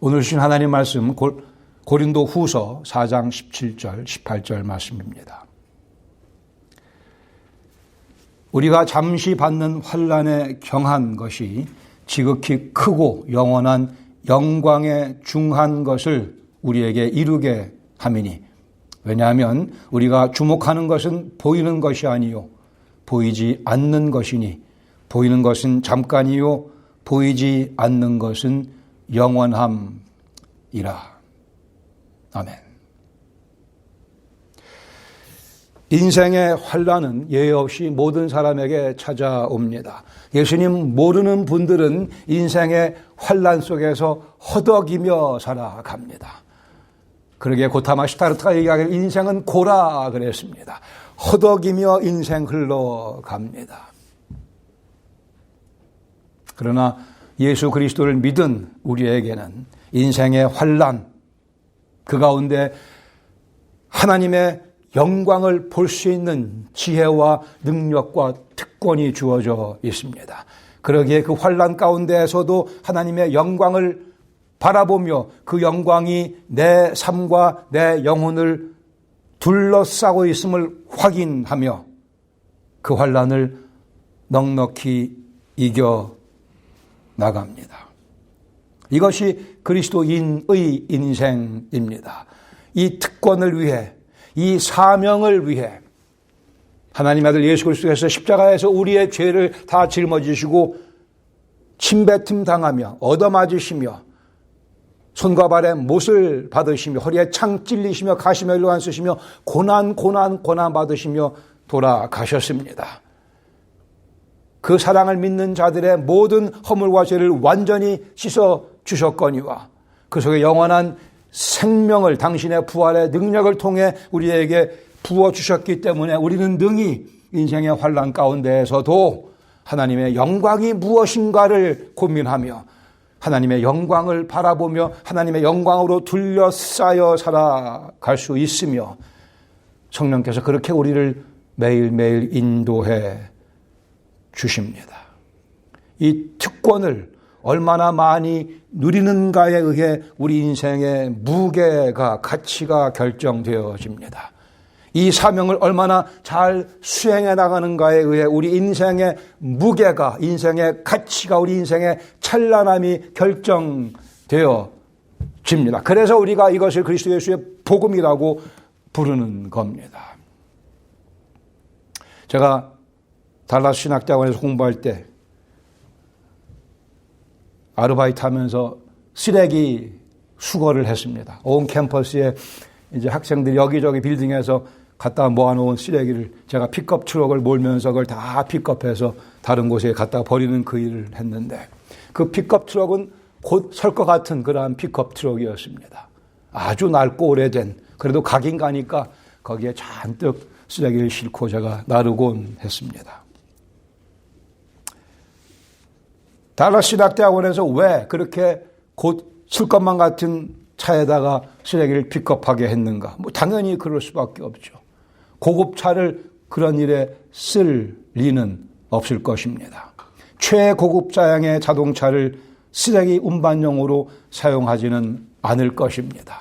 오늘 주신 하나님 말씀 고린도 후서 4장 17절 18절 말씀입니다. 우리가 잠시 받는 환난에 경한 것이 지극히 크고 영원한 영광에 중한 것을 우리에게 이루게 함이니, 왜냐하면 우리가 주목하는 것은 보이는 것이 아니요 보이지 않는 것이니, 보이는 것은 잠깐이요 보이지 않는 것은 영원함이라. 아멘. 인생의 환난은 예외 없이 모든 사람에게 찾아옵니다. 예수님 모르는 분들은 인생의 환난 속에서 허덕이며 살아갑니다. 그러게 고타마 시타르트가 얘기하기를 인생은 고라 그랬습니다. 허덕이며 인생 흘러갑니다. 그러나 예수 그리스도를 믿은 우리에게는 인생의 환난, 그 가운데 하나님의 영광을 볼 수 있는 지혜와 능력과 특권이 주어져 있습니다. 그러기에 그 환난 가운데에서도 하나님의 영광을 바라보며 그 영광이 내 삶과 내 영혼을 둘러싸고 있음을 확인하며 그 환난을 넉넉히 이겨 나갑니다. 이것이 그리스도인의 인생입니다. 이 특권을 위해, 이 사명을 위해 하나님의 아들 예수 그리스도께서 십자가에서 우리의 죄를 다 짊어지시고 침뱉음 당하며 얻어맞으시며 손과 발에 못을 받으시며 허리에 창 찔리시며 가시며 일로 안 쓰시며 고난 받으시며 돌아가셨습니다. 그 사랑을 믿는 자들의 모든 허물과 죄를 완전히 씻어 주셨거니와 그 속에 영원한 생명을 당신의 부활의 능력을 통해 우리에게 부어주셨기 때문에 우리는 능히 인생의 환난 가운데에서도 하나님의 영광이 무엇인가를 고민하며 하나님의 영광을 바라보며 하나님의 영광으로 둘러싸여 살아갈 수 있으며 성령께서 그렇게 우리를 매일매일 인도해 주십니다. 이 특권을 얼마나 많이 누리는가에 의해 우리 인생의 무게가, 가치가 결정되어집니다. 이 사명을 얼마나 잘 수행해 나가는가에 의해 우리 인생의 무게가, 인생의 가치가, 우리 인생의 찬란함이 결정되어집니다. 그래서 우리가 이것을 그리스도 예수의 복음이라고 부르는 겁니다. 제가 달라스 신학대학원에서 공부할 때 아르바이트 하면서 쓰레기 수거를 했습니다. 온 캠퍼스에 이제 학생들이 여기저기 빌딩에서 갖다 모아놓은 쓰레기를 제가 픽업 트럭을 몰면서 그걸 다 픽업해서 다른 곳에 갖다 버리는 그 일을 했는데 그 픽업 트럭은 곧 설 것 같은 그러한 픽업 트럭이었습니다. 아주 낡고 오래된, 그래도 가긴 가니까 거기에 잔뜩 쓰레기를 싣고 제가 나르곤 했습니다. 달라스 신학대학원에서 왜 그렇게 곧 쓸 것만 같은 차에다가 쓰레기를 픽업하게 했는가? 당연히 그럴 수밖에 없죠. 고급차를 그런 일에 쓸 리는 없을 것입니다. 최고급자양의 자동차를 쓰레기 운반용으로 사용하지는 않을 것입니다.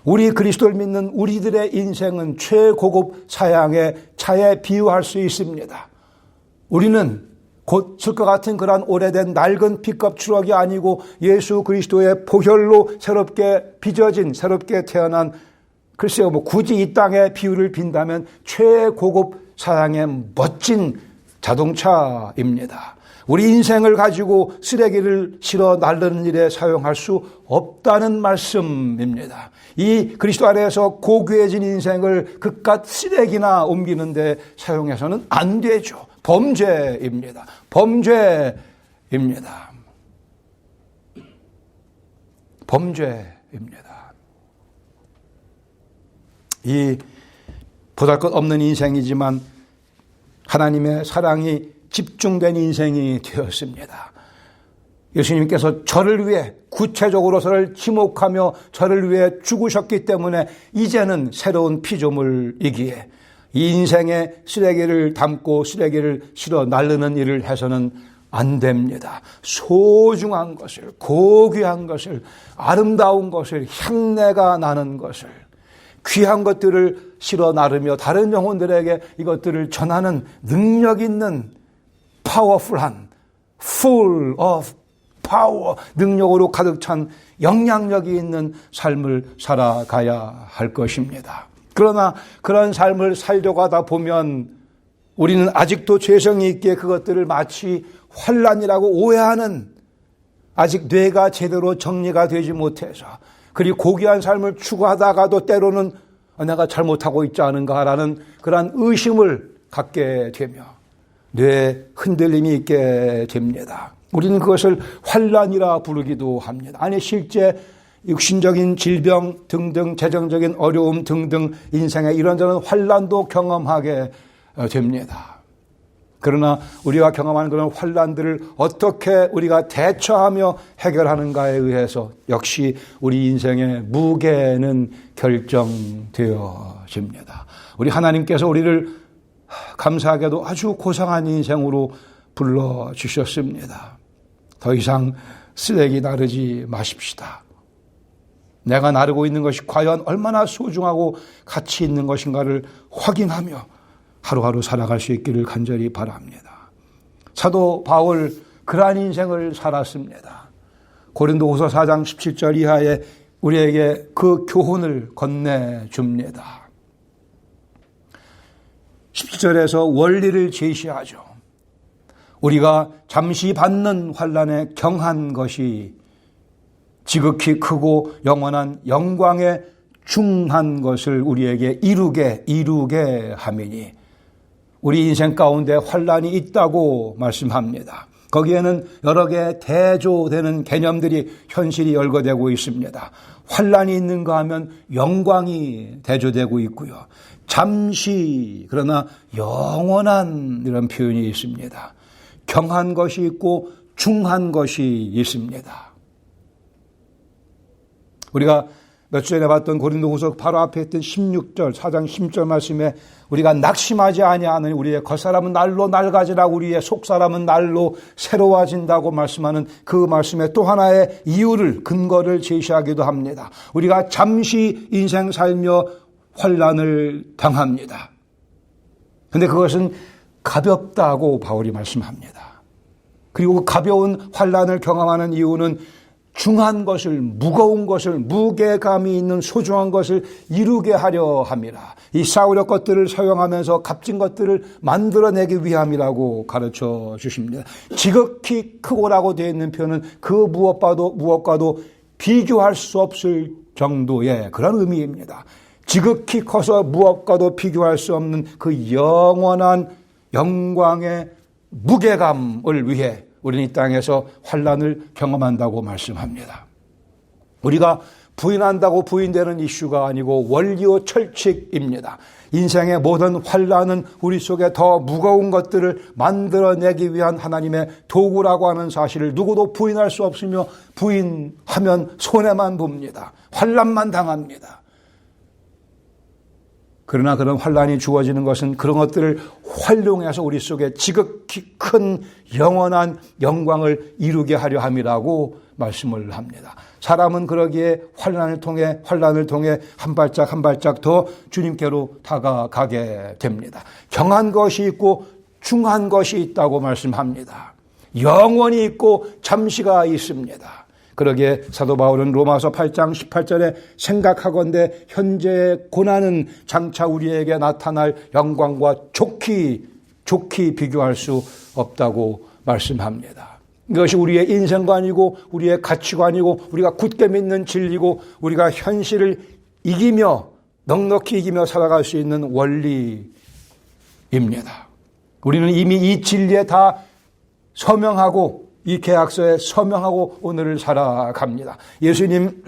우리 그리스도를 믿는 우리들의 인생은 최고급 사양의 차에 비유할 수 있습니다. 우리는 곧 쓸 것 같은 그런 오래된 낡은 픽업 트럭이 아니고 예수 그리스도의 보혈로 새롭게 빚어진, 새롭게 태어난, 글쎄요, 굳이 이 땅에 비유를 빈다면 최고급 사양의 멋진 자동차입니다. 우리 인생을 가지고 쓰레기를 실어 나르는 일에 사용할 수 없다는 말씀입니다. 이 그리스도 안에서 고귀해진 인생을 그깟 쓰레기나 옮기는 데 사용해서는 안 되죠. 범죄입니다. 범죄입니다. 범죄입니다. 이 보잘것없는 인생이지만 하나님의 사랑이 집중된 인생이 되었습니다. 예수님께서 저를 위해 구체적으로 저를 지목하며 저를 위해 죽으셨기 때문에 이제는 새로운 피조물이기에 이 인생의 쓰레기를 담고 쓰레기를 실어 나르는 일을 해서는 안 됩니다. 소중한 것을, 고귀한 것을, 아름다운 것을, 향내가 나는 것을, 귀한 것들을 실어 나르며 다른 영혼들에게 이것들을 전하는 능력 있는 파워풀한, full of power, 능력으로 가득 찬 영향력이 있는 삶을 살아가야 할 것입니다. 그러나 그런 삶을 살려고 하다 보면 우리는 아직도 죄성이 있기에 그것들을 마치 환난이라고 오해하는, 아직 뇌가 제대로 정리가 되지 못해서, 그리고 고귀한 삶을 추구하다가도 때로는 내가 잘못하고 있지 않은가라는 그러한 의심을 갖게 되며 뇌에 흔들림이 있게 됩니다. 우리는 그것을 환난이라 부르기도 합니다. 아니, 실제 육신적인 질병 등등, 재정적인 어려움 등등, 인생의 이런저런 환난도 경험하게 됩니다. 그러나 우리가 경험하는 그런 환난들을 어떻게 우리가 대처하며 해결하는가에 의해서 역시 우리 인생의 무게는 결정되어집니다. 우리 하나님께서 우리를 감사하게도 아주 고상한 인생으로 불러주셨습니다. 더 이상 쓰레기 나르지 마십시다. 내가 나르고 있는 것이 과연 얼마나 소중하고 가치 있는 것인가를 확인하며 하루하루 살아갈 수 있기를 간절히 바랍니다. 사도 바울 그러한 인생을 살았습니다. 고린도후서 4장 17절 이하에 우리에게 그 교훈을 건네줍니다. 17절에서 원리를 제시하죠. 우리가 잠시 받는 환난에 경한 것이 지극히 크고 영원한 영광에 중한 것을 우리에게 이루게 함이니, 우리 인생 가운데 환난이 있다고 말씀합니다. 거기에는 여러 개의 대조되는 개념들이 현실이 열거되고 있습니다. 환난이 있는가 하면 영광이 대조되고 있고요. 잠시, 그러나 영원한 이런 표현이 있습니다. 경한 것이 있고 중한 것이 있습니다. 우리가 몇 주 전에 봤던 고린도후서 바로 앞에 있던 16절, 4장 10절 말씀에 우리가 낙심하지 아니하느니 우리의 겉사람은 날로 낡아지라 우리의 속사람은 날로 새로워진다고 말씀하는 그 말씀에 또 하나의 이유를, 근거를 제시하기도 합니다. 우리가 잠시 인생 살며 환난을 당합니다. 그런데 그것은 가볍다고 바울이 말씀합니다. 그리고 그 가벼운 환난을 경험하는 이유는 중한 것을, 무거운 것을, 무게감이 있는 소중한 것을 이루게 하려 함이라. 이 싸우려 것들을 사용하면서 값진 것들을 만들어내기 위함이라고 가르쳐 주십니다. 지극히 크고라고 되어 있는 표현은 그 무엇과도 비교할 수 없을 정도의 그런 의미입니다. 지극히 커서 무엇과도 비교할 수 없는 그 영원한 영광의 무게감을 위해 우리는 이 땅에서 환난을 경험한다고 말씀합니다. 우리가 부인한다고 부인되는 이슈가 아니고 원리요 철칙입니다. 인생의 모든 환난은 우리 속에 더 무거운 것들을 만들어내기 위한 하나님의 도구라고 하는 사실을 누구도 부인할 수 없으며, 부인하면 손해만 봅니다. 환난만 당합니다. 그러나 그런 환난이 주어지는 것은 그런 것들을 활용해서 우리 속에 지극히 큰 영원한 영광을 이루게 하려 함이라고 말씀을 합니다. 사람은 그러기에 환난을 통해 한 발짝 한 발짝 더 주님께로 다가가게 됩니다. 경한 것이 있고 중한 것이 있다고 말씀합니다. 영원히 있고 잠시가 있습니다. 그러기에 사도 바울은 로마서 8장 18절에 생각하건대 현재의 고난은 장차 우리에게 나타날 영광과 좋게 비교할 수 없다고 말씀합니다. 이것이 우리의 인생관이고 우리의 가치관이고 우리가 굳게 믿는 진리고 우리가 현실을 이기며 넉넉히 이기며 살아갈 수 있는 원리입니다. 우리는 이미 이 진리에 다 서명하고 이 계약서에 서명하고 오늘을 살아갑니다. 예수님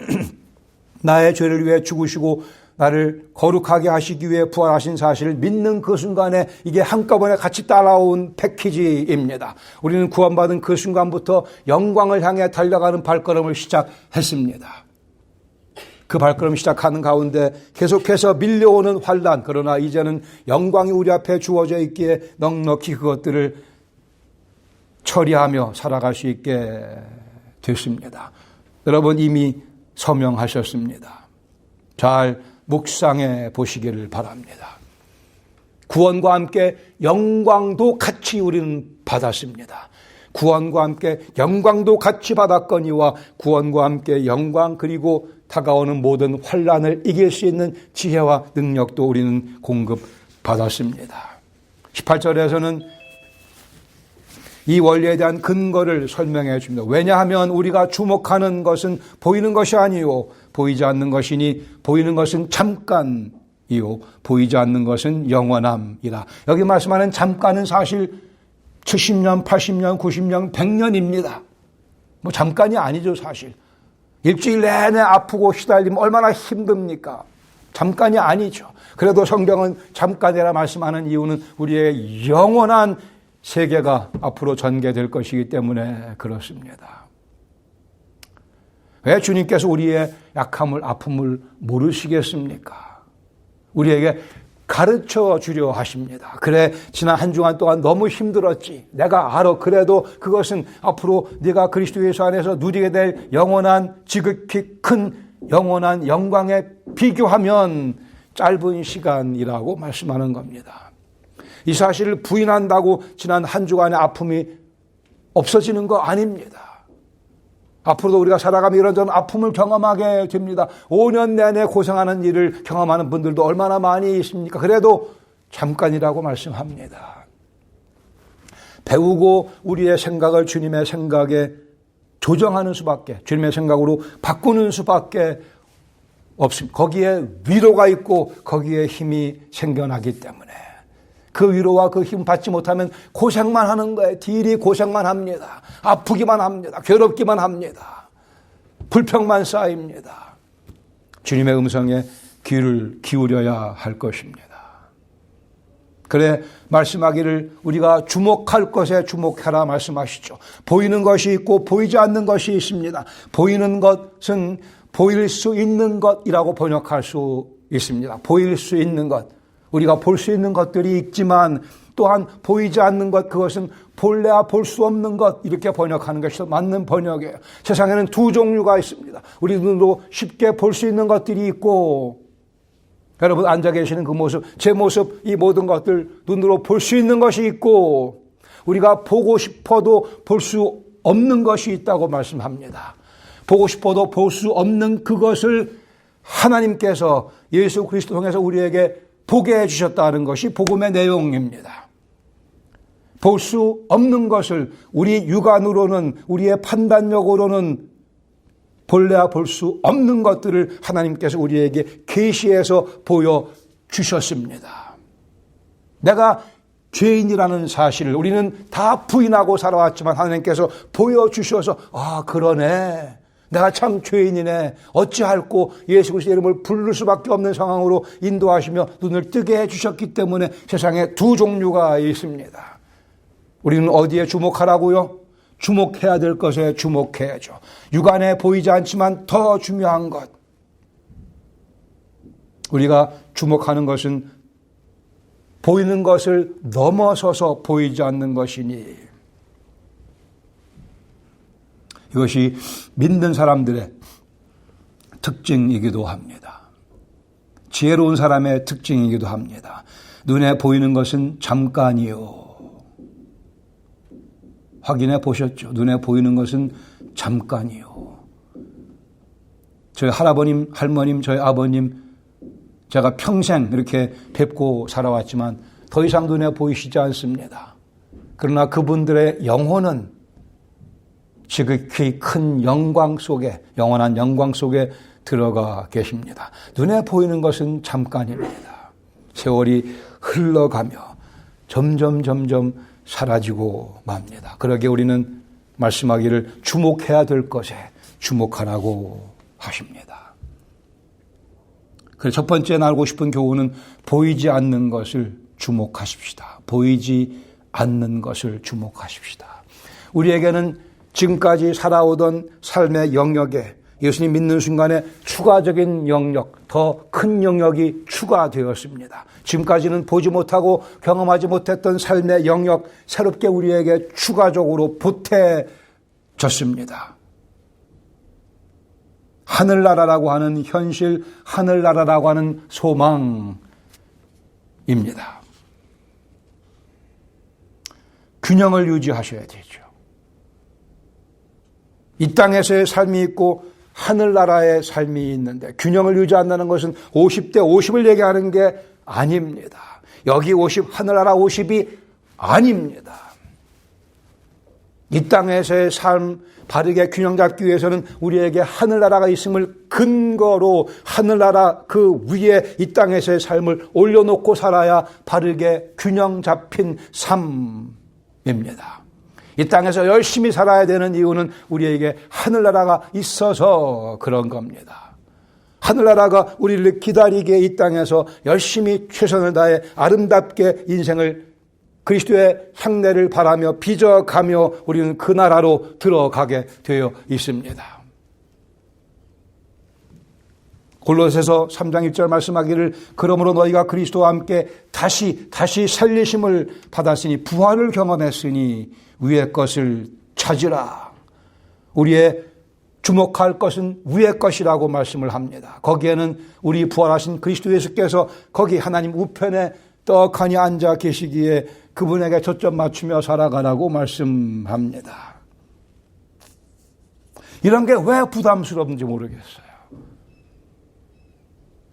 나의 죄를 위해 죽으시고 나를 거룩하게 하시기 위해 부활하신 사실을 믿는 그 순간에 이게 한꺼번에 같이 따라온 패키지입니다. 우리는 구원받은 그 순간부터 영광을 향해 달려가는 발걸음을 시작했습니다. 그 발걸음 시작하는 가운데 계속해서 밀려오는 환난, 그러나 이제는 영광이 우리 앞에 주어져 있기에 넉넉히 그것들을 처리하며 살아갈 수 있게 됐습니다. 여러분 이미 서명하셨습니다. 잘 묵상해 보시기를 바랍니다. 구원과 함께 영광도 같이 우리는 받았습니다. 구원과 함께 영광도 같이 받았거니와 구원과 함께 영광 그리고 다가오는 모든 환난을 이길 수 있는 지혜와 능력도 우리는 공급받았습니다. 18절에서는 이 원리에 대한 근거를 설명해 줍니다. 왜냐하면 우리가 주목하는 것은 보이는 것이 아니요 보이지 않는 것이니 보이는 것은 잠깐이요 보이지 않는 것은 영원함이라. 여기 말씀하는 잠깐은 사실 70년, 80년, 90년, 100년입니다. 뭐 잠깐이 아니죠 사실. 일주일 내내 아프고 시달리면 얼마나 힘듭니까? 잠깐이 아니죠. 그래도 성경은 잠깐이라 말씀하는 이유는 우리의 영원한 세계가 앞으로 전개될 것이기 때문에 그렇습니다. 왜 주님께서 우리의 약함을, 아픔을 모르시겠습니까? 우리에게 가르쳐 주려 하십니다. 그래, 지난 한 주간 동안 너무 힘들었지. 내가 알아. 그래도 그것은 앞으로 네가 그리스도 예수 안에서 누리게 될 영원한, 지극히 큰 영원한 영광에 비교하면 짧은 시간이라고 말씀하는 겁니다. 이 사실을 부인한다고 지난 한 주간의 아픔이 없어지는 거 아닙니다. 앞으로도 우리가 살아가며 이런저런 아픔을 경험하게 됩니다. 5년 내내 고생하는 일을 경험하는 분들도 얼마나 많이 있습니까? 그래도 잠깐이라고 말씀합니다. 배우고 우리의 생각을 주님의 생각에 조정하는 수밖에, 주님의 생각으로 바꾸는 수밖에 없습니다. 거기에 위로가 있고 거기에 힘이 생겨나기 때문에 그 위로와 그 힘 받지 못하면 고생만 하는 거예요. 딜이 고생만 합니다. 아프기만 합니다. 괴롭기만 합니다. 불평만 쌓입니다. 주님의 음성에 귀를 기울여야 할 것입니다. 그래 말씀하기를 우리가 주목할 것에 주목하라 말씀하시죠. 보이는 것이 있고 보이지 않는 것이 있습니다. 보이는 것은 보일 수 있는 것이라고 번역할 수 있습니다. 보일 수 있는 것. 우리가 볼 수 있는 것들이 있지만 또한 보이지 않는 것, 그것은 볼래야 볼 수 없는 것, 이렇게 번역하는 것이 맞는 번역이에요. 세상에는 두 종류가 있습니다. 우리 눈으로 쉽게 볼 수 있는 것들이 있고, 여러분 앉아 계시는 그 모습, 제 모습, 이 모든 것들 눈으로 볼 수 있는 것이 있고, 우리가 보고 싶어도 볼 수 없는 것이 있다고 말씀합니다. 보고 싶어도 볼 수 없는 그것을 하나님께서 예수 그리스도 통해서 우리에게 보게 해주셨다는 것이 복음의 내용입니다. 볼 수 없는 것을 우리 육안으로는, 우리의 판단력으로는 볼래야 볼 수 없는 것들을 하나님께서 우리에게 계시해서 보여주셨습니다. 내가 죄인이라는 사실을 우리는 다 부인하고 살아왔지만 하나님께서 보여주셔서 아 그러네. 내가 참 죄인이네. 어찌할꼬 예수 그리스도의 이름을 부를 수밖에 없는 상황으로 인도하시며 눈을 뜨게 해주셨기 때문에 세상에 두 종류가 있습니다. 우리는 어디에 주목하라고요? 주목해야 될 것에 주목해야죠. 육안에 보이지 않지만 더 중요한 것. 우리가 주목하는 것은 보이는 것을 넘어서서 보이지 않는 것이니 이것이 믿는 사람들의 특징이기도 합니다. 지혜로운 사람의 특징이기도 합니다. 눈에 보이는 것은 잠깐이요. 확인해 보셨죠? 눈에 보이는 것은 잠깐이요. 저희 할아버님, 할머님, 저희 아버님 제가 평생 이렇게 뵙고 살아왔지만 더 이상 눈에 보이시지 않습니다. 그러나 그분들의 영혼은 지극히 큰 영광 속에, 영원한 영광 속에 들어가 계십니다. 눈에 보이는 것은 잠깐입니다. 세월이 흘러가며 점점 사라지고 맙니다. 그러기에 우리는 말씀하기를 주목해야 될 것에 주목하라고 하십니다. 그래서 첫 번째 나누고 싶은 교훈은 보이지 않는 것을 주목하십시다. 보이지 않는 것을 주목하십시다. 우리에게는 지금까지 살아오던 삶의 영역에 예수님 믿는 순간에 추가적인 영역, 더 큰 영역이 추가되었습니다. 지금까지는 보지 못하고 경험하지 못했던 삶의 영역, 새롭게 우리에게 추가적으로 보태졌습니다. 하늘나라라고 하는 현실, 하늘나라라고 하는 소망입니다. 균형을 유지하셔야 되죠. 이 땅에서의 삶이 있고 하늘나라의 삶이 있는데 균형을 유지한다는 것은 50대 50을 얘기하는 게 아닙니다. 여기 50, 하늘나라 50이 아닙니다. 이 땅에서의 삶 바르게 균형 잡기 위해서는 우리에게 하늘나라가 있음을 근거로 하늘나라 그 위에 이 땅에서의 삶을 올려놓고 살아야 바르게 균형 잡힌 삶입니다. 이 땅에서 열심히 살아야 되는 이유는 우리에게 하늘나라가 있어서 그런 겁니다. 하늘나라가 우리를 기다리게 이 땅에서 열심히 최선을 다해 아름답게 인생을 그리스도의 향내를 바라며 빚어가며 우리는 그 나라로 들어가게 되어 있습니다. 골로새서 3장 1절 말씀하기를 그러므로 너희가 그리스도와 함께 다시 살리심을 받았으니 부활을 경험했으니 위의 것을 찾으라. 우리의 주목할 것은 위의 것이라고 말씀을 합니다. 거기에는 우리 부활하신 그리스도 예수께서 거기 하나님 우편에 떡하니 앉아 계시기에 그분에게 초점 맞추며 살아가라고 말씀합니다. 이런 게 왜 부담스러운지 모르겠어요.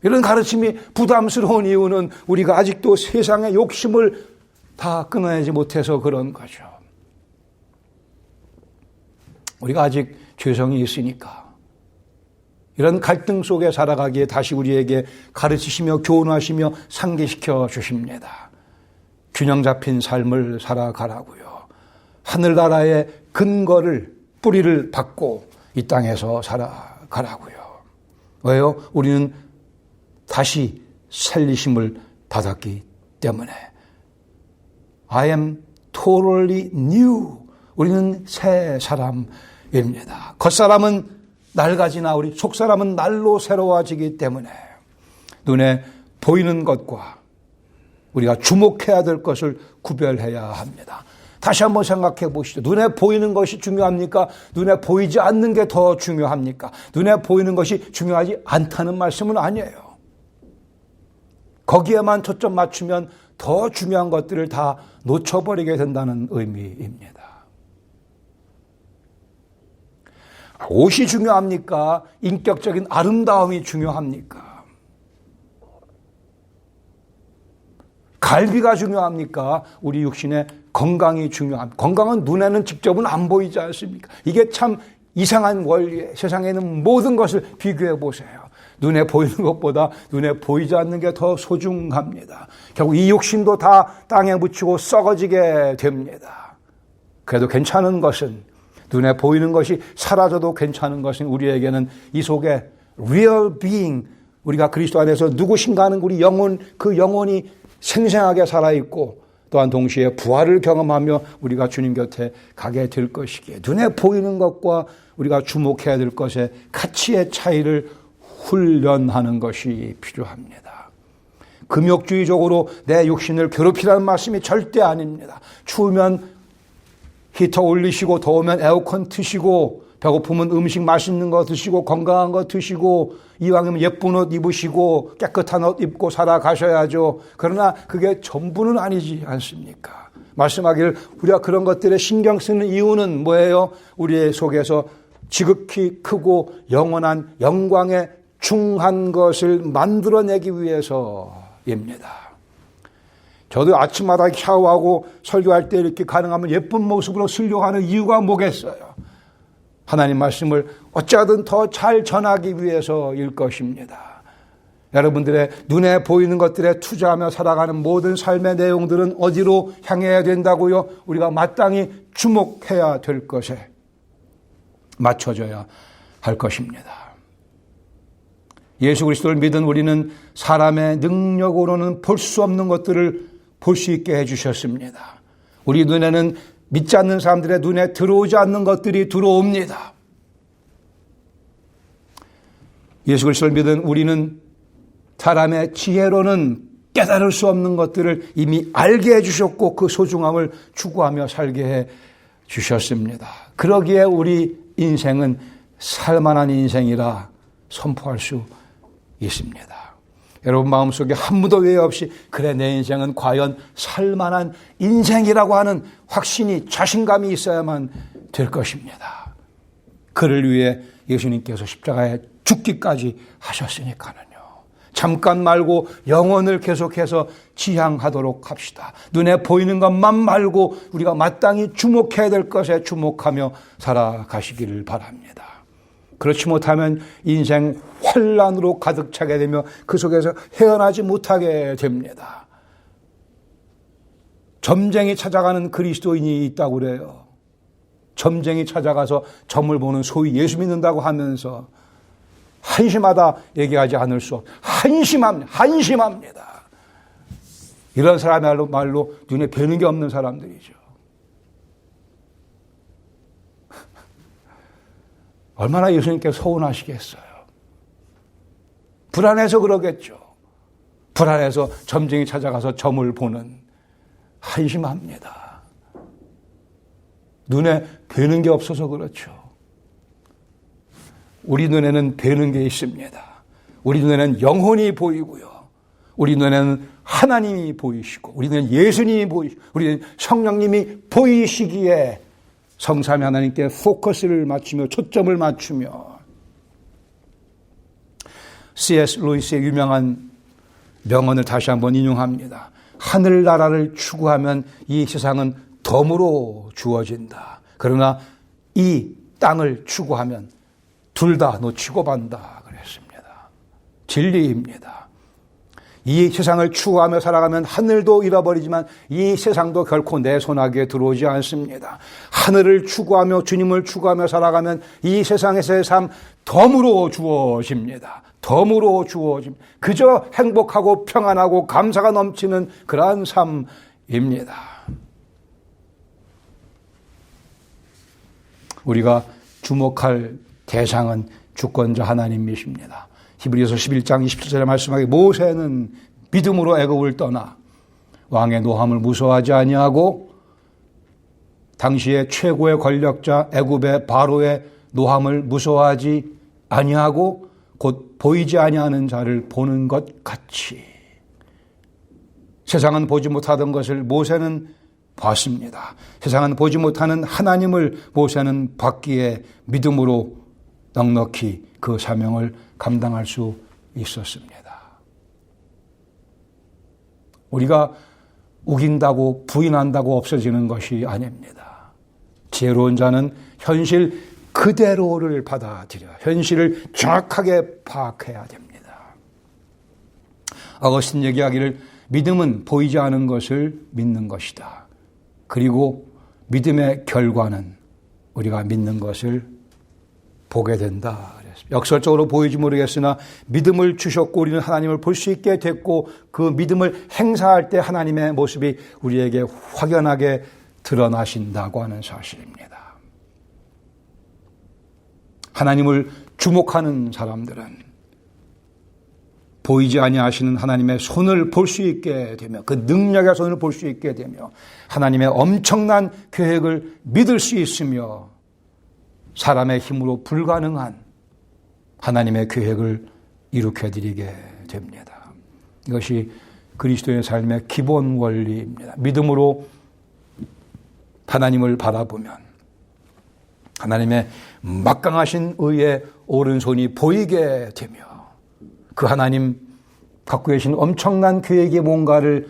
이런 가르침이 부담스러운 이유는 우리가 아직도 세상의 욕심을 다 끊어내지 못해서 그런 거죠. 우리가 아직 죄성이 있으니까 이런 갈등 속에 살아가기에 다시 우리에게 가르치시며 교훈하시며 상기시켜 주십니다. 균형 잡힌 삶을 살아가라고요. 하늘나라의 근거를 뿌리를 받고 이 땅에서 살아가라고요. 왜요? 우리는 다시 살리심을 받았기 때문에 I am totally new. 우리는 새 사람입니다. 겉사람은 낡아지나 우리 속사람은 날로 새로워지기 때문에 눈에 보이는 것과 우리가 주목해야 될 것을 구별해야 합니다. 다시 한번 생각해 보시죠. 눈에 보이는 것이 중요합니까? 눈에 보이지 않는 게 더 중요합니까? 눈에 보이는 것이 중요하지 않다는 말씀은 아니에요. 거기에만 초점 맞추면 더 중요한 것들을 다 놓쳐버리게 된다는 의미입니다. 옷이 중요합니까? 인격적인 아름다움이 중요합니까? 갈비가 중요합니까? 우리 육신의 건강이 중요합니까? 건강은 눈에는 직접은 안 보이지 않습니까? 이게 참 이상한 원리에 세상에 있는 모든 것을 비교해 보세요. 눈에 보이는 것보다 눈에 보이지 않는 게 더 소중합니다. 결국 이 욕심도 다 땅에 묻히고 썩어지게 됩니다. 그래도 괜찮은 것은 눈에 보이는 것이 사라져도 괜찮은 것은 우리에게는 이 속에 real being, 우리가 그리스도 안에서 누구신가 하는 우리 영혼, 그 영혼이 생생하게 살아있고 또한 동시에 부활을 경험하며 우리가 주님 곁에 가게 될 것이기에 눈에 보이는 것과 우리가 주목해야 될 것의 가치의 차이를 훈련하는 것이 필요합니다. 금욕주의적으로 내 육신을 괴롭히라는 말씀이 절대 아닙니다. 추우면 히터 올리시고 더우면 에어컨 트시고 배고프면 음식 맛있는 거 드시고 건강한 거 드시고 이왕이면 예쁜 옷 입으시고 깨끗한 옷 입고 살아가셔야죠. 그러나 그게 전부는 아니지 않습니까? 말씀하기를 우리가 그런 것들에 신경 쓰는 이유는 뭐예요? 우리의 속에서 지극히 크고 영원한 영광에 중한 것을 만들어내기 위해서입니다. 저도 아침마다 샤워하고 설교할 때 이렇게 가능하면 예쁜 모습으로 쓰려고 이유가 뭐겠어요? 하나님 말씀을 어찌하든 더 잘 전하기 위해서일 것입니다. 여러분들의 눈에 보이는 것들에 투자하며 살아가는 모든 삶의 내용들은 어디로 향해야 된다고요? 우리가 마땅히 주목해야 될 것에 맞춰져야 할 것입니다. 예수 그리스도를 믿은 우리는 사람의 능력으로는 볼 수 없는 것들을 볼 수 있게 해주셨습니다. 우리 눈에는 믿지 않는 사람들의 눈에 들어오지 않는 것들이 들어옵니다. 예수 그리스도를 믿은 우리는 사람의 지혜로는 깨달을 수 없는 것들을 이미 알게 해주셨고 그 소중함을 추구하며 살게 해 주셨습니다. 그러기에 우리 인생은 살만한 인생이라 선포할 수 있습니다. 여러분 마음속에 한 무도 외에 없이 그래 내 인생은 과연 살만한 인생이라고 하는 확신이 자신감이 있어야만 될 것입니다. 그를 위해 예수님께서 십자가에 죽기까지 하셨으니까는요. 잠깐 말고 영혼을 계속해서 지향하도록 합시다. 눈에 보이는 것만 말고 우리가 마땅히 주목해야 될 것에 주목하며 살아가시기를 바랍니다. 그렇지 못하면 인생 혼란으로 가득 차게 되며 그 속에서 헤어나지 못하게 됩니다. 점쟁이 찾아가는 그리스도인이 있다고 그래요. 점쟁이 찾아가서 점을 보는 소위 예수 믿는다고 하면서 한심하다 얘기하지 않을 수 없어요. 한심합니다. 이런 사람의 말로 눈에 뵈는 게 없는 사람들이죠. 얼마나 예수님께 서운하시겠어요. 불안해서 그러겠죠. 불안해서 점쟁이 찾아가서 점을 보는 한심합니다. 눈에 뵈는 게 없어서 그렇죠. 우리 눈에는 뵈는 게 있습니다. 우리 눈에는 영혼이 보이고요. 우리 눈에는 하나님이 보이시고 우리 눈에는 예수님이 보이시고 우리 눈에는 성령님이 보이시기에 성삼위 하나님께 포커스를 맞추며 초점을 맞추며 C.S. 루이스의 유명한 명언을 다시 한번 인용합니다. 하늘나라를 추구하면 이 세상은 덤으로 주어진다. 그러나 이 땅을 추구하면 둘 다 놓치고 만다 그랬습니다. 진리입니다. 이 세상을 추구하며 살아가면 하늘도 잃어버리지만 이 세상도 결코 내 손아귀에 들어오지 않습니다. 하늘을 추구하며 주님을 추구하며 살아가면 이 세상에서의 삶 덤으로 주어집니다. 덤으로 주어집니다. 그저 행복하고 평안하고 감사가 넘치는 그러한 삶입니다. 우리가 주목할 대상은 주권자 하나님이십니다. 히브리서 11장 27절에 말씀하기에 모세는 믿음으로 애굽을 떠나 왕의 노함을 무서워하지 아니하고 당시의 최고의 권력자 애굽의 바로의 노함을 무서워하지 아니하고 곧 보이지 아니하는 자를 보는 것 같이 세상은 보지 못하던 것을 모세는 봤습니다. 세상은 보지 못하는 하나님을 모세는 봤기에 믿음으로 넉넉히 그 사명을 감당할 수 있었습니다. 우리가 우긴다고 부인한다고 없어지는 것이 아닙니다. 지혜로운 자는 현실 그대로를 받아들여 현실을 정확하게 파악해야 됩니다. 어거스틴 얘기하기를 믿음은 보이지 않은 것을 믿는 것이다. 그리고 믿음의 결과는 우리가 믿는 것을 보게 된다. 역설적으로 보이지 모르겠으나 믿음을 주셨고 우리는 하나님을 볼 수 있게 됐고 그 믿음을 행사할 때 하나님의 모습이 우리에게 확연하게 드러나신다고 하는 사실입니다. 하나님을 주목하는 사람들은 보이지 아니하시는 하나님의 손을 볼 수 있게 되며 그 능력의 손을 볼 수 있게 되며 하나님의 엄청난 계획을 믿을 수 있으며 사람의 힘으로 불가능한 하나님의 계획을 이룩해드리게 됩니다. 이것이 그리스도의 삶의 기본 원리입니다. 믿음으로 하나님을 바라보면 하나님의 막강하신 의의 오른손이 보이게 되며 그 하나님 갖고 계신 엄청난 계획의 뭔가를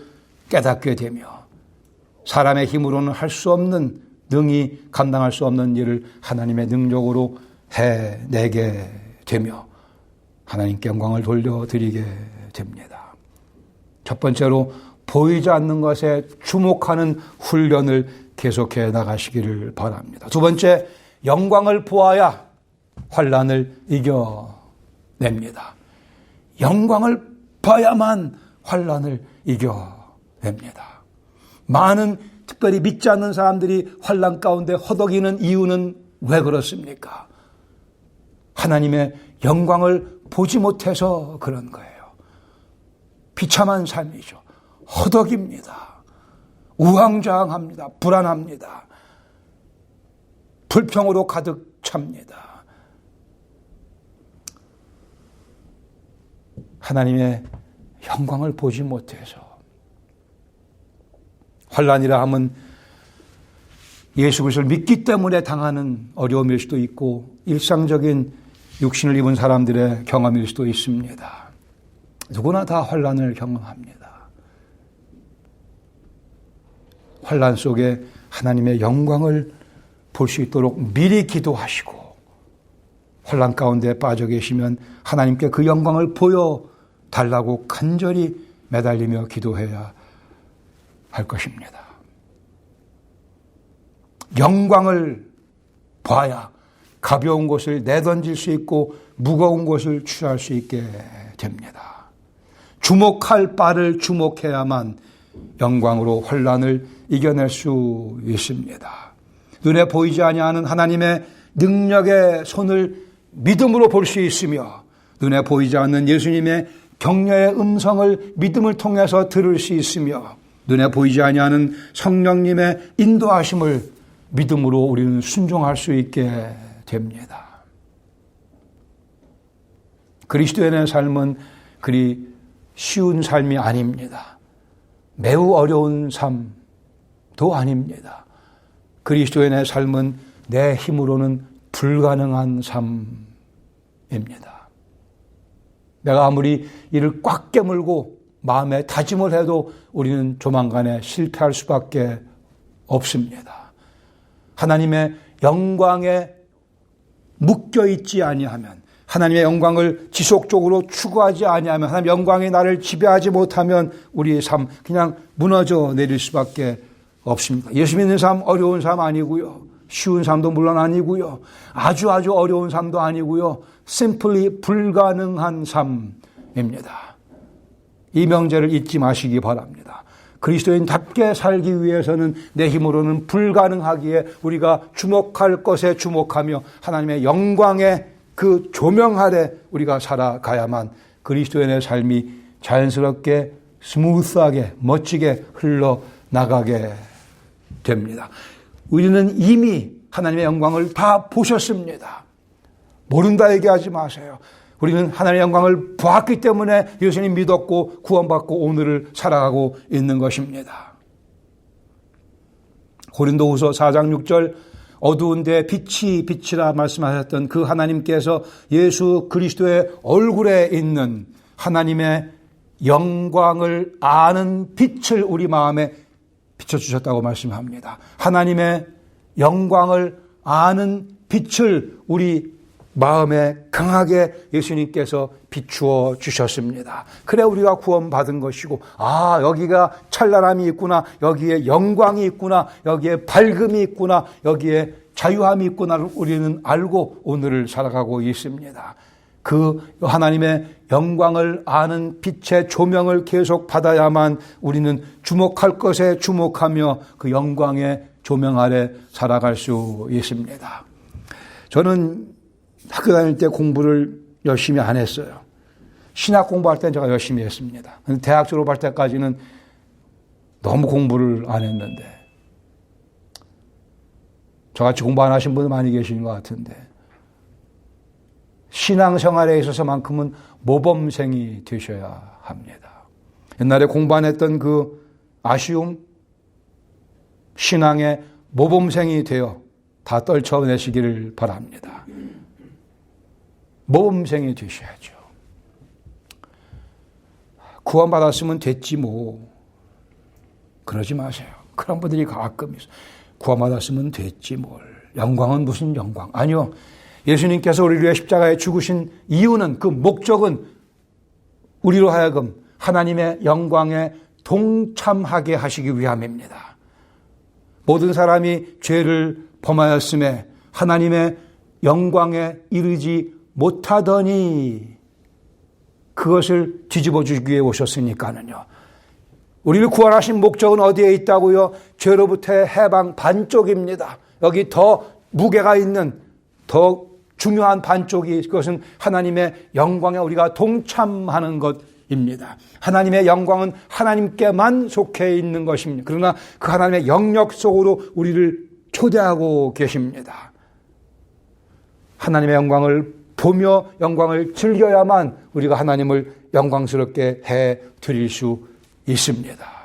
깨닫게 되며 사람의 힘으로는 할 수 없는 능히 감당할 수 없는 일을 하나님의 능력으로 해내게 되며 하나님께 영광을 돌려드리게 됩니다. 첫 번째로 보이지 않는 것에 주목하는 훈련을 계속해 나가시기를 바랍니다. 두 번째, 영광을 보아야 환난을 이겨냅니다. 영광을 봐야만 환난을 이겨냅니다. 많은 특별히 믿지 않는 사람들이 환난 가운데 허덕이는 이유는 왜 그렇습니까? 하나님의 영광을 보지 못해서 그런 거예요. 비참한 삶이죠. 허덕입니다. 우왕좌왕합니다. 불안합니다. 불평으로 가득 찹니다. 하나님의 영광을 보지 못해서 환난이라 함은 예수 그리스도를 믿기 때문에 당하는 어려움일 수도 있고 일상적인 육신을 입은 사람들의 경험일 수도 있습니다. 누구나 다 환난을 경험합니다. 환난 속에 하나님의 영광을 볼 수 있도록 미리 기도하시고 환난 가운데 빠져 계시면 하나님께 그 영광을 보여달라고 간절히 매달리며 기도해야 할 것입니다. 영광을 봐야 가벼운 것을 내던질 수 있고 무거운 것을 취할 수 있게 됩니다. 주목할 바를 주목해야만 영광으로 환난을 이겨낼 수 있습니다. 눈에 보이지 아니하는 하나님의 능력의 손을 믿음으로 볼 수 있으며 눈에 보이지 않는 예수님의 격려의 음성을 믿음을 통해서 들을 수 있으며 눈에 보이지 아니하는 성령님의 인도하심을 믿음으로 우리는 순종할 수 있게 됩니다. 그리스도인의 삶은 그리 쉬운 삶이 아닙니다. 매우 어려운 삶도 아닙니다. 그리스도인의 삶은 내 힘으로는 불가능한 삶입니다. 내가 아무리 이를 꽉 깨물고 마음에 다짐을 해도 우리는 조만간에 실패할 수밖에 없습니다. 하나님의 영광에 묶여있지 아니하면, 하나님의 영광을 지속적으로 추구하지 아니하면, 하나님의 영광이 나를 지배하지 못하면 우리의 삶 그냥 무너져 내릴 수밖에 없습니다. 예수 믿는 삶 어려운 삶 아니고요. 쉬운 삶도 물론 아니고요. 아주 어려운 삶도 아니고요. simply 불가능한 삶입니다. 이 명제를 잊지 마시기 바랍니다. 그리스도인답게 살기 위해서는 내 힘으로는 불가능하기에 우리가 주목할 것에 주목하며 하나님의 영광의 그 조명 아래 우리가 살아가야만 그리스도인의 삶이 자연스럽게 스무스하게 멋지게 흘러나가게 됩니다. 우리는 이미 하나님의 영광을 다 보셨습니다. 모른다 얘기하지 마세요. 우리는 하나님의 영광을 보았기 때문에 예수님 믿었고 구원받고 오늘을 살아가고 있는 것입니다. 고린도후서 4장 6절 어두운 데 빛이라 말씀하셨던 그 하나님께서 예수 그리스도의 얼굴에 있는 하나님의 영광을 아는 빛을 우리 마음에 비춰주셨다고 말씀합니다. 하나님의 영광을 아는 빛을 우리 마음에 강하게 예수님께서 비추어 주셨습니다. 그래 우리가 구원받은 것이고 여기가 찬란함이 있구나, 여기에 영광이 있구나, 여기에 밝음이 있구나, 여기에 자유함이 있구나를 우리는 알고 오늘을 살아가고 있습니다. 그 하나님의 영광을 아는 빛의 조명을 계속 받아야만 우리는 주목할 것에 주목하며 그 영광의 조명 아래 살아갈 수 있습니다. 저는 학교 다닐 때 공부를 열심히 안 했어요. 신학 공부할 때는 제가 열심히 했습니다. 근데 대학 졸업할 때까지는 너무 공부를 안 했는데 저같이 공부 안 하신 분들 많이 계시는 것 같은데 신앙생활에 있어서만큼은 모범생이 되셔야 합니다. 옛날에 공부 안 했던 그 아쉬움, 신앙의 모범생이 되어 다 떨쳐내시기를 바랍니다. 모범생이 되셔야죠. 구원받았으면 됐지 뭐. 그러지 마세요. 그런 분들이 가끔 있어요. 구원받았으면 됐지 뭘. 영광은 무슨 영광. 아니요. 예수님께서 우리를 위해 십자가에 죽으신 이유는, 그 목적은 우리로 하여금 하나님의 영광에 동참하게 하시기 위함입니다. 모든 사람이 죄를 범하였음에 하나님의 영광에 이르지 못하더니 그것을 뒤집어 주기 위해 오셨으니까는요. 우리를 구원하신 목적은 어디에 있다고요? 죄로부터의 해방 반쪽입니다. 여기 더 무게가 있는, 더 중요한 반쪽이 그것은 하나님의 영광에 우리가 동참하는 것입니다. 하나님의 영광은 하나님께만 속해 있는 것입니다. 그러나 그 하나님의 영역 속으로 우리를 초대하고 계십니다. 하나님의 영광을 보며 영광을 즐겨야만 우리가 하나님을 영광스럽게 해 드릴 수 있습니다.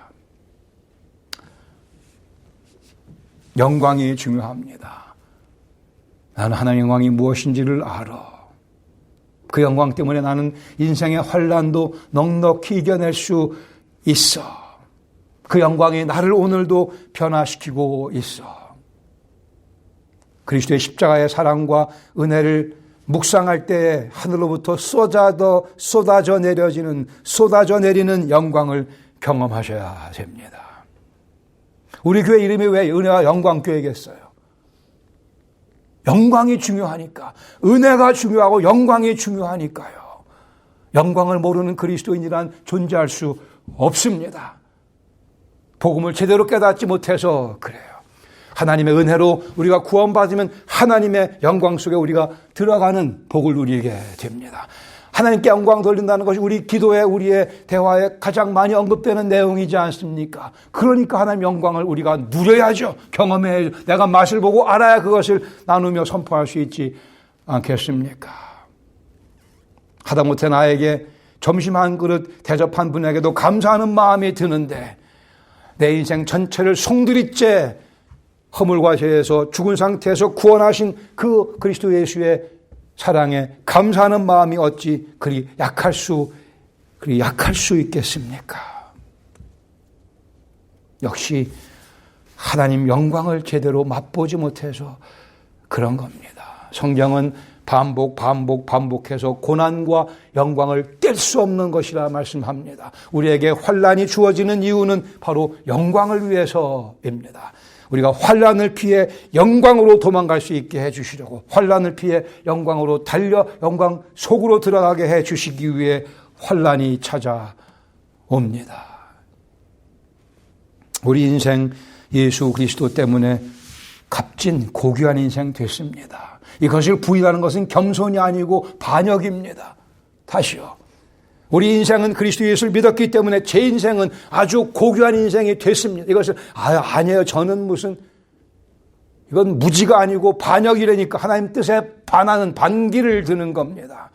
영광이 중요합니다. 나는 하나님의 영광이 무엇인지를 알아. 그 영광 때문에 나는 인생의 환난도 넉넉히 이겨낼 수 있어. 그 영광이 나를 오늘도 변화시키고 있어. 그리스도의 십자가의 사랑과 은혜를 묵상할 때에 하늘로부터 쏟아져 내리는 영광을 경험하셔야 됩니다. 우리 교회 이름이 왜 은혜와 영광교회겠어요? 영광이 중요하니까, 은혜가 중요하고 영광이 중요하니까요. 영광을 모르는 그리스도인이란 존재할 수 없습니다. 복음을 제대로 깨닫지 못해서 그래요. 하나님의 은혜로 우리가 구원받으면 하나님의 영광 속에 우리가 들어가는 복을 누리게 됩니다. 하나님께 영광 돌린다는 것이 우리 기도에, 우리의 대화에 가장 많이 언급되는 내용이지 않습니까? 그러니까 하나님 영광을 우리가 누려야죠. 경험해야죠. 내가 맛을 보고 알아야 그것을 나누며 선포할 수 있지 않겠습니까? 하다못해 나에게 점심 한 그릇 대접한 분에게도 감사하는 마음이 드는데 내 인생 전체를 송두리째 허물과 죄에서 죽은 상태에서 구원하신 그 그리스도 예수의 사랑에 감사하는 마음이 어찌 그리 약할 수 있겠습니까? 역시 하나님 영광을 제대로 맛보지 못해서 그런 겁니다. 성경은 반복해서 고난과 영광을 뗄 수 없는 것이라 말씀합니다. 우리에게 환난이 주어지는 이유는 바로 영광을 위해서입니다. 우리가 환난을 피해 영광으로 도망갈 수 있게 해주시려고, 환난을 피해 영광으로 달려 영광 속으로 들어가게 해주시기 위해 환난이 찾아옵니다. 우리 인생 예수 그리스도 때문에 값진 고귀한 인생 됐습니다. 이것을 부인하는 것은 겸손이 아니고 반역입니다. 다시요. 우리 인생은 그리스도 예수를 믿었기 때문에 제 인생은 아주 고귀한 인생이 됐습니다. 이것을 아니에요. 저는 무슨 이건 무지가 아니고 반역이라니까 하나님 뜻에 반하는 반기를 드는 겁니다.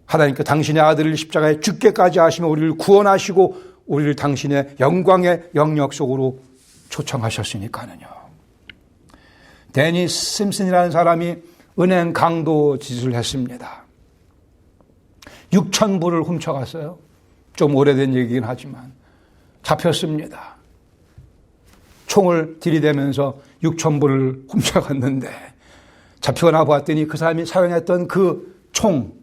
하나님께 당신의 아들을 십자가에 죽게까지 하시며 우리를 구원하시고 우리를 당신의 영광의 영역 속으로 초청하셨으니까는요. 데니스 심슨이라는 사람이 은행 강도 짓을 했습니다. 6,000불을 훔쳐갔어요. 좀 오래된 얘기긴 하지만 잡혔습니다. 총을 들이대면서 6,000불을 훔쳐갔는데 잡히고 나봤더니 그 사람이 사용했던 그 총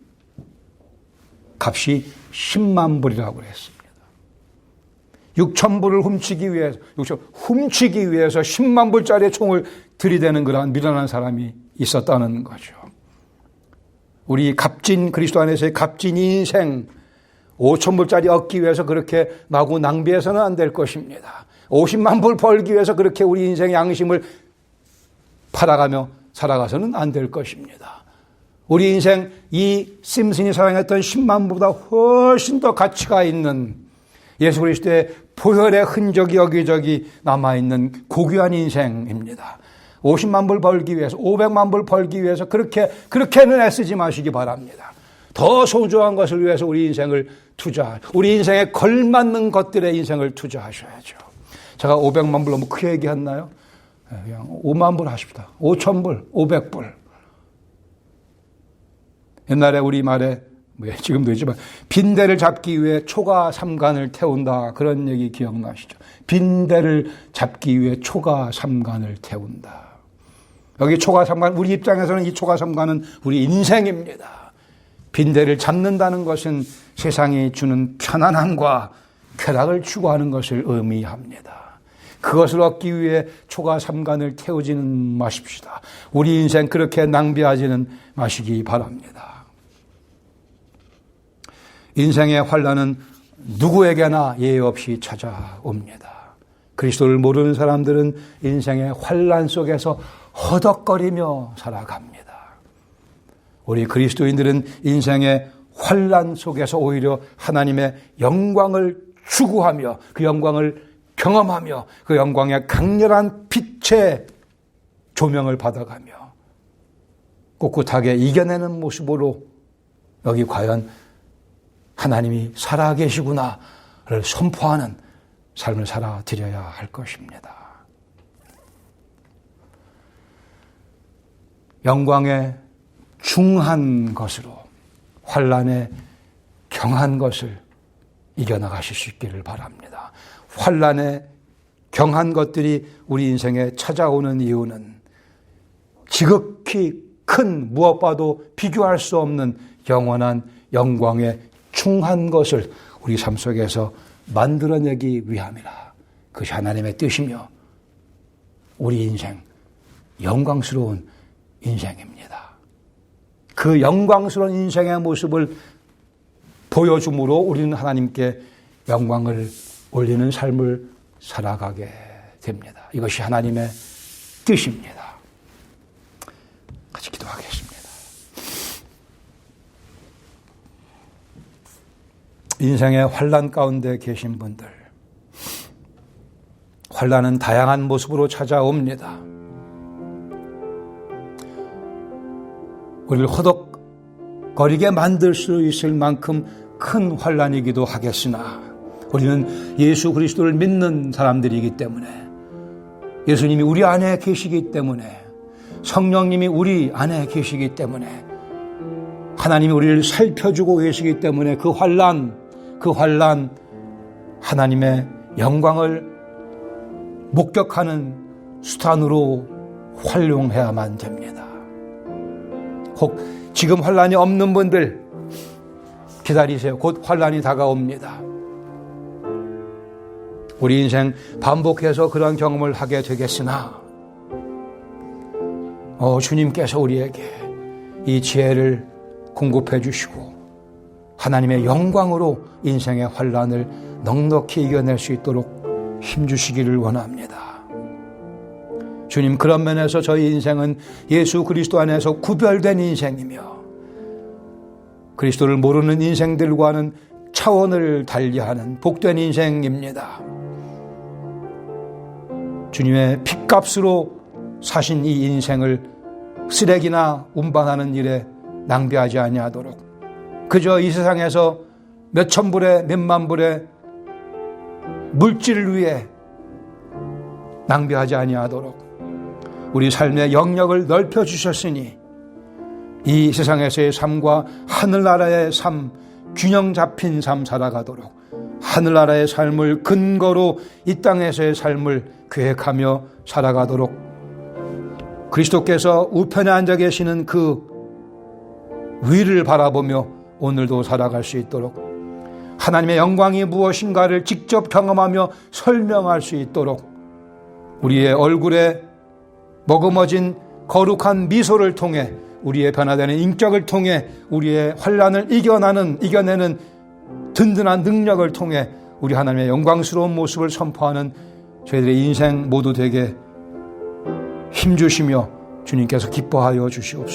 값이 10만 불이라고 그랬습니다. 6,000불을 훔치기 위해서 10만 불짜리 총을 들이대는 그러한 미련한 사람이 있었다는 거죠. 우리 값진 그리스도 안에서의 값진 인생 5,000불짜리 얻기 위해서 그렇게 마구 낭비해서는 안 될 것입니다. 50만 불 벌기 위해서 그렇게 우리 인생의 양심을 팔아가며 살아가서는 안 될 것입니다. 우리 인생 이 심슨이 사용했던 10만 불보다 훨씬 더 가치가 있는 예수 그리스도의 보혈의 흔적이 여기저기 남아있는 고귀한 인생입니다. 50만 불 벌기 위해서, 500만 불 벌기 위해서 그렇게는 애쓰지 마시기 바랍니다. 더 소중한 것을 위해서 우리 인생을 우리 인생에 걸맞는 것들의 인생을 투자하셔야죠. 제가 500만 불 너무 크게 얘기했나요? 그냥 5만 불 하십시다. 5,000불, 500불. 옛날에 우리 말에, 지금도 있지만, 빈대를 잡기 위해 초가 삼간을 태운다. 그런 얘기 기억나시죠? 빈대를 잡기 위해 초가 삼간을 태운다. 여기 초가 삼간, 우리 입장에서는 이 초가 삼간은 우리 인생입니다. 빈대를 잡는다는 것은 세상이 주는 편안함과 쾌락을 추구하는 것을 의미합니다. 그것을 얻기 위해 초가 삼간을 태우지는 마십시다. 우리 인생 그렇게 낭비하지는 마시기 바랍니다. 인생의 환난은 누구에게나 예외 없이 찾아옵니다. 그리스도를 모르는 사람들은 인생의 환난 속에서 허덕거리며 살아갑니다. 우리 그리스도인들은 인생의 환난 속에서 오히려 하나님의 영광을 추구하며 그 영광을 경험하며 그 영광의 강렬한 빛의 조명을 받아가며 꿋꿋하게 이겨내는 모습으로 여기 과연 하나님이 살아계시구나를 선포하는 삶을 살아드려야 할 것입니다. 영광의 중한 것으로 환난에 경한 것을 이겨나가실 수 있기를 바랍니다. 환난에 경한 것들이 우리 인생에 찾아오는 이유는 지극히 큰 무엇과도 비교할 수 없는 영원한 영광에 충한 것을 우리 삶 속에서 만들어내기 위함이라. 그것이 하나님의 뜻이며 우리 인생 영광스러운 인생입니다. 그 영광스러운 인생의 모습을 보여줌으로 우리는 하나님께 영광을 올리는 삶을 살아가게 됩니다. 이것이 하나님의 뜻입니다. 같이 기도하겠습니다. 인생의 환난 가운데 계신 분들, 환난은 다양한 모습으로 찾아옵니다. 우리를 허덕거리게 만들 수 있을 만큼 큰 환난이기도 하겠으나 우리는 예수 그리스도를 믿는 사람들이기 때문에 예수님이 우리 안에 계시기 때문에 성령님이 우리 안에 계시기 때문에 하나님이 우리를 살펴주고 계시기 때문에 그 환난 하나님의 영광을 목격하는 수단으로 활용해야만 됩니다. 혹 지금 환난이 없는 분들 기다리세요. 곧 환난이 다가옵니다. 우리 인생 반복해서 그런 경험을 하게 되겠으나 주님께서 우리에게 이 지혜를 공급해 주시고 하나님의 영광으로 인생의 환난을 넉넉히 이겨낼 수 있도록 힘주시기를 원합니다. 주님, 그런 면에서 저희 인생은 예수 그리스도 안에서 구별된 인생이며 그리스도를 모르는 인생들과는 차원을 달리하는 복된 인생입니다. 주님의 핏값으로 사신 이 인생을 쓰레기나 운반하는 일에 낭비하지 아니하도록 그저 이 세상에서 몇천 불에 몇만 불에 물질을 위해 낭비하지 아니하도록 우리 삶의 영역을 넓혀 주셨으니 이 세상에서의 삶과 하늘나라의 삶, 균형 잡힌 삶 살아가도록 하늘나라의 삶을 근거로 이 땅에서의 삶을 계획하며 살아가도록 그리스도께서 우편에 앉아 계시는 그 위를 바라보며 오늘도 살아갈 수 있도록 하나님의 영광이 무엇인가를 직접 경험하며 설명할 수 있도록 우리의 얼굴에 머금어진 거룩한 미소를 통해 우리의 변화되는 인격을 통해 우리의 환난을 이겨내는 든든한 능력을 통해 우리 하나님의 영광스러운 모습을 선포하는 저희들의 인생 모두 되게 힘주시며 주님께서 기뻐하여 주시옵소서.